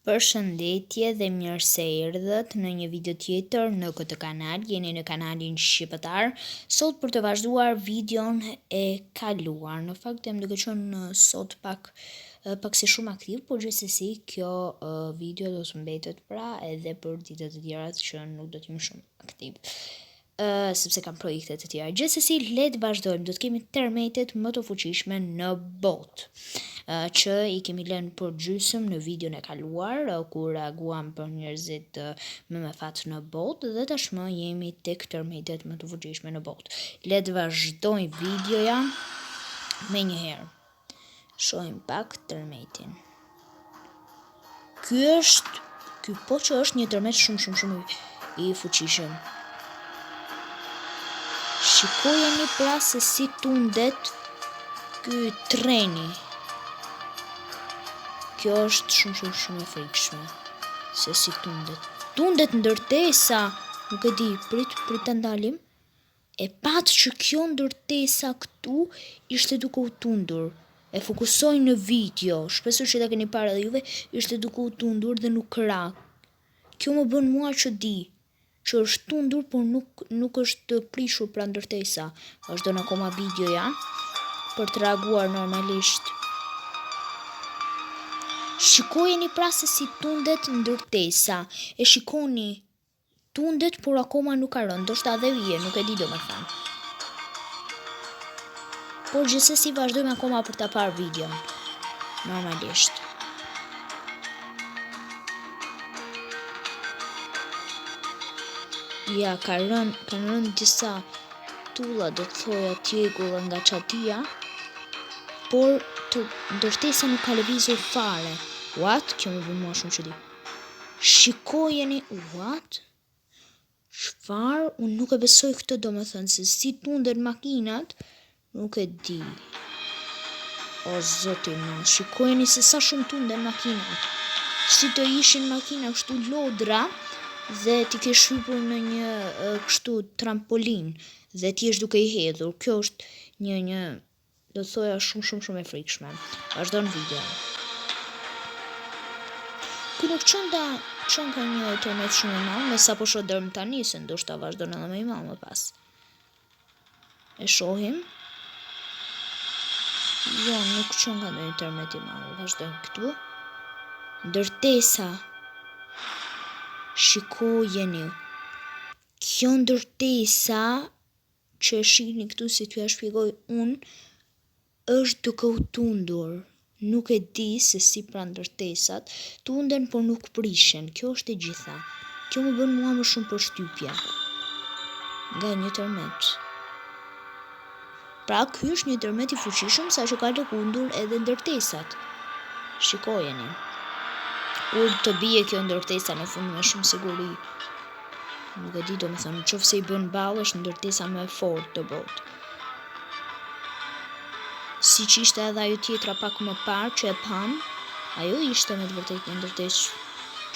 Përshëndetje dhe mirë se erdhët në një video tjetër në këtë kanal. Jeni në kanalin Shqiptar. Sot për të vazhduar videon e kaluar. Në fakt jam duke qenë sot pak si shumë aktiv, por gjithsesi kjo video do të mbetet pra edhe për ditët e tjera që nuk do të jem shumë aktiv. Sepse kam projekte të tjera. Gjithsesi le të vazhdojmë. Do të kemi termetet më të fuqishme në botë, që i kemi lënë për gjysëm në videon e kaluar kur reaguam për njerëzit me fat në botë, dhe tashmë jemi tek termetet më të fuqishme në botë. Le të vazhdojmë videoja me njëherë. Shohim pak termetin. Ky është një termet shumë i fuqishëm. Shikojeni pra se si tundet ky treni. Kjo është shumë e frikshme. Se si tundet. Tundet ndërtesa, nuk e di, prit të ndalim. E pat që kjo ndërtesa këtu ishte duke u tundur. E fokusoj në video, shpresoj që ta keni parë edhe juve, ishte duke u tundur dhe nuk ra. Kjo më bën mua që di që është tundur, por nuk është prishur pra ndërtesa. Vazhdon akoma videoja për të reaguar normalisht. Shikojeni pra se si tundet ndërtesa. E shikoni, tundet por akoma nuk ka rënë, ndoshta edhe vije, nuk e di domethënë. Por gjithsesi vazhdojmë akoma për ta parë videon. Normalisht. Ja, kanë rënë disa tulla, do të thoja tjegulla nga çatia, por ndërtesa nuk ka lëvizur fare. What? Kjo më bën mua shumë çudi. Shikojeni, what? Çfarë? Unë nuk e besoj këtë, domethënë se si tunden makinat, nuk e di. O zoti më, shikojeni se sa shumë tunden makinat. Si të ishin makina kështu lodra, dhe ti ke shtypur në një kështu trampolin dhe ti je duke i hedhur. Kjo është një do të thoja shumë e frikshme. Vazhdon video. Ky nuk çon ka një termet shumë i madh, me sa po shoh deri tani, se ndoshta vazhdon edhe më i madh më pas. E shohim. Jo, nuk çon ka një termet i madh. Vazhdojmë këtu. Ndërtesa. Shikojeni. Kjo ndërtesa që shihni këtu, si t'ju shpjegoj unë, është duke u tundur. Nuk e di se si pra ndërtesat tunden por nuk prishen. Kjo është e gjitha. Kjo më bën mua më shumë përshtypje nga një termet. Pra ky është një termet i fuqishëm, saqë ka lëkundur edhe ndërtesat. Shikojeni. Kur të bie kjo ndërtesa në fund me shumë siguri. Nuk e di, domethënë, nëse i bën ballë është ndërtesa më e fortë të botë. Siç ishte edhe ajo tjetra pak më parë që e pam, ajo ishte me të vërtetë një ndërtesë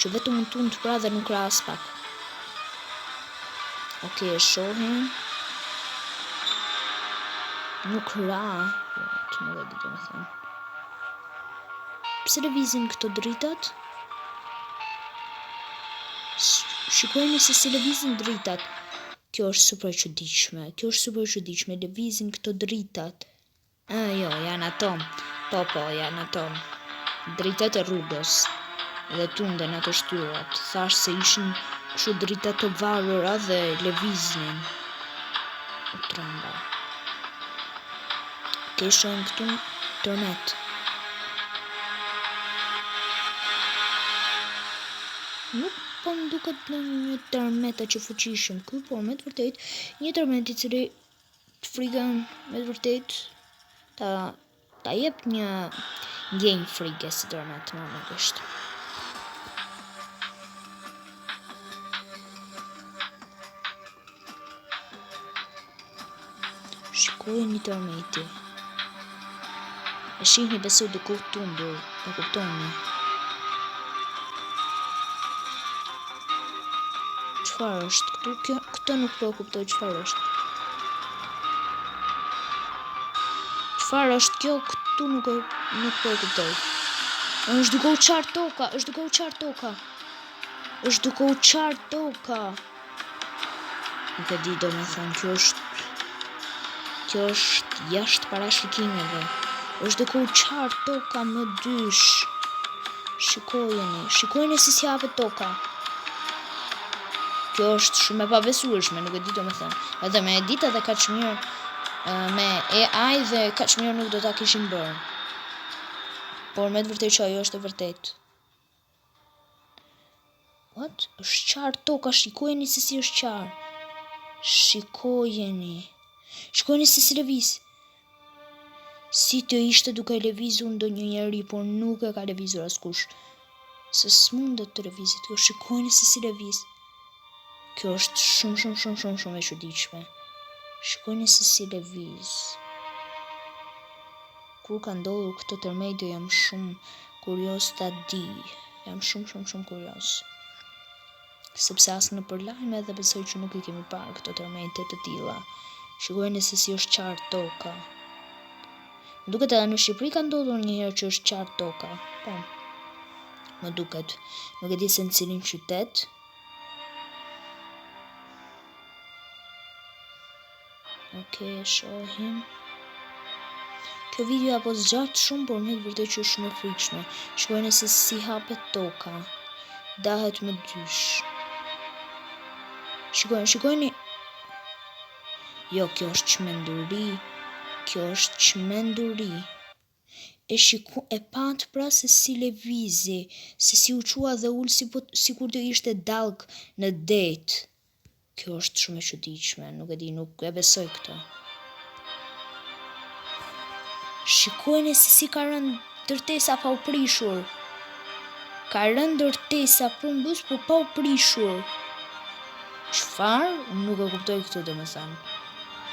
që vetëm u tund pra dhe nuk ra as pak. Okej, e shohim. Nuk ra. Nuk e di, domethënë. Pse lëvizin këto dritat? Shikojeni se si lëvizin dritat. Kjo është super çuditshme. Lëvizin këto dritat. Jo, janë ato. Po, janë ato. Dritat e rrugës. Dhe tunden ato shtyllat. Thash se ishin kështu drita të varura dhe lëviznin. Tramba. Ke shohim këtu termet. Nuk po më duket në një termet që fuqishëm ky, por me të vërtet një termet i cili të frikën me të vërtet ta jep një ndjenjë frike si termet normalisht. Shikojeni termeti. E shihni besoj duke u tundur, e kuptoni. Çfarë është këtu? Këtë nuk po e kuptoj çfarë është. Çfarë është kjo? Këtu nuk po e kuptoj. është duke u qartë toka, është duke u qartë toka. është duke u qartë toka. Nuk e di, do me thënë, kjo është jashtë parashikimeve. është duke u qartë toka më dysh. Shikojeni si hapet toka. Kjo është shumë e pabesueshme, nuk e di, do me thënë. Edhe me edita dhe kaq mirë, me AI dhe kaq mirë nuk do ta kishin bërë. Por me të vërtetë që ajo është e vërtetë. What? Është qartë toka, shikojeni se si është qartë. Shikojeni se si lëviz. Si të ishte duke lëvizur ndonjë njeri, por nuk e ka lëvizur askush. Se s'mundet të lëvizet, kjo shikojeni se si lëviz. Kjo është shumë e çuditshme. Shikojeni se si lëviz. Kur ka ndodhur këtë tërmejtje jam shumë kurioz ta di. Jam shumë kurioz. Sepse as në përlajme edhe besoj që nuk I kemi parë këto tërmejtje të tilla. Shikojeni se si është qartë toka. Duket edhe në Shqipëri ka ndodhur një herë që është qartë toka. Po. Më duket. Nuk e di se në cilin qytet. Okej, shohim. Kjo video apo zgjat shumë, por me të vërtetë që është shumë e frikshme. Shikojeni se si hapet toka. Dahet më dysh. Shikojeni. Jo, kjo është çmenduri. E pat pra se si lëvizi, se si u qua dhe ul sikur të ishte dalk në det. Kjo është shumë e çuditshme, nuk e di, nuk e besoj këtë. Shikojeni se si ka rënë ndërtesa pa u prishur. Ka rënë ndërtesa përmbys por pa u prishur. Çfarë? Nuk e kuptoj këtë, domethënë.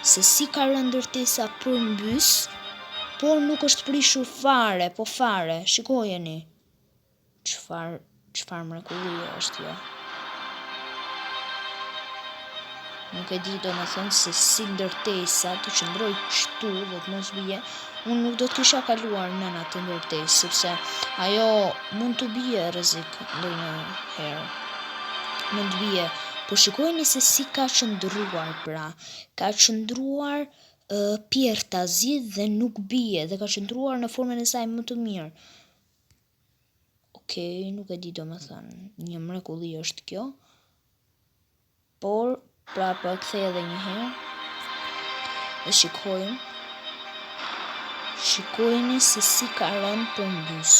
Se si ka rënë ndërtesa përmbys, por nuk është prishur fare, po fare. Shikojeni. Çfarë mrekullie është kjo? Nuk e di, domethënë, se si ndërtesa të qëndroj kështu dhe të mos bie. Unë nuk do të kisha kaluar në atë ndërtesë, sepse ajo mund të bie rrezik ndonjëherë. Mund të bie. Po shikojeni se si ka qëndruar pra. Ka qëndruar pjertazi dhe nuk bie dhe ka qëndruar në formën e saj më të mirë. Okej, nuk e di, domethënë, një mrekulli është kjo. Por pra po e kthej edhe një herë. E shikojmë. Shikojeni se si ka rënë përmbys.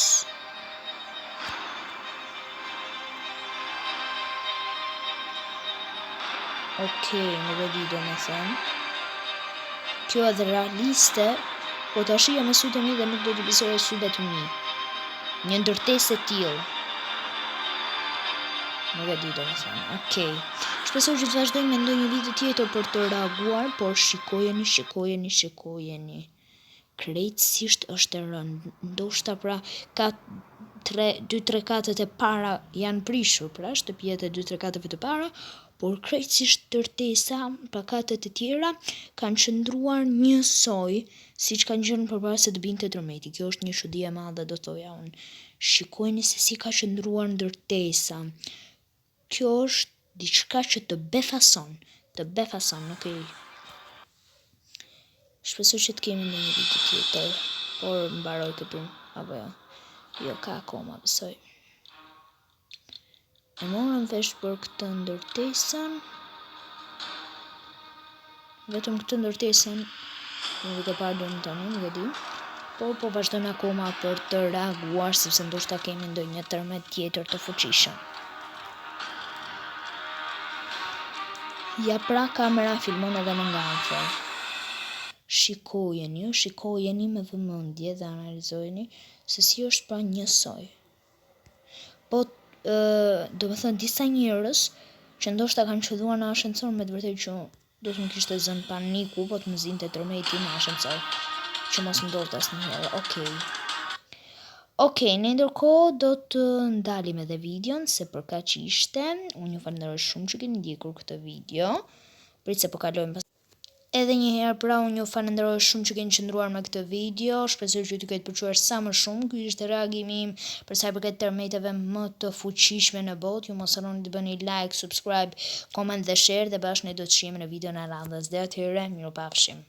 Okej, nuk e di, domethënë. Kjo edhe realiste, po ta shija me sytë e mi dhe nuk do të besoj sytë të mi. Një ndërtesë e tillë. Nuk e di, domethënë. Okej. Shpresoj që të vazhdojmë me ndonjë video tjetër për të reaguar, por shikojeni. Krejtësisht është e rënë. Ndoshta pra ka 2-3 katët e para janë prishur, pra shtëpijet e 2-3 katëve të para, por krejtësisht ndërtesa, pra katët e tjera kanë qëndruar njësoj, siç kanë qenë përpara se të binte tërmeti. Kjo është një çudi e madhe, do thoja unë. Shikojeni se si ka qëndruar ndërtesa. Kjo është diçka që të befason, okej. Shpresoj që të kemi në një video tjetër, por mbaroj këtu, apo jo? Jo, ka akoma, besoj. E morëm vesh për këtë ndërtesën. Vetëm këtë ndërtesën, nuk e parë deri tani, nuk e di. Por po vazhdojmë akoma për të reaguar, sepse ndoshta kemi ndonjë tërmet tjetër të fuqishëm. Ja pra kamera filmon edhe më nga afër. Shikojeni me vëmendje dhe analizojeni se si është pra njësoj. Po, do me thënë disa njerëz që ndoshta kanë qëlluar në ashensor, me të vërtetë që do të më kishte zënë paniku, po të më zinte tërmeti në ashensor, që mos më ndodhte asnjëherë. Okej, në ndërkohë do të ndalim edhe videon, se për kaq ishte. Unë ju falenderoj shumë që keni ndjekur këtë video. Prit se po kalojmë pas Edhe një herë pra unë ju falenderoj shumë që keni qëndruar me këtë video, shpresoj që t'ju ketë pëlqyer sa më shumë. Ky ishte reagimi im për sa i përket tërmeteve më të fuqishme në botë. Ju mos harroni të bëni like, subscribe, comment dhe share dhe bashkë ne do të shihemi në videon e radhës. Deri atëherë, mirupafshim.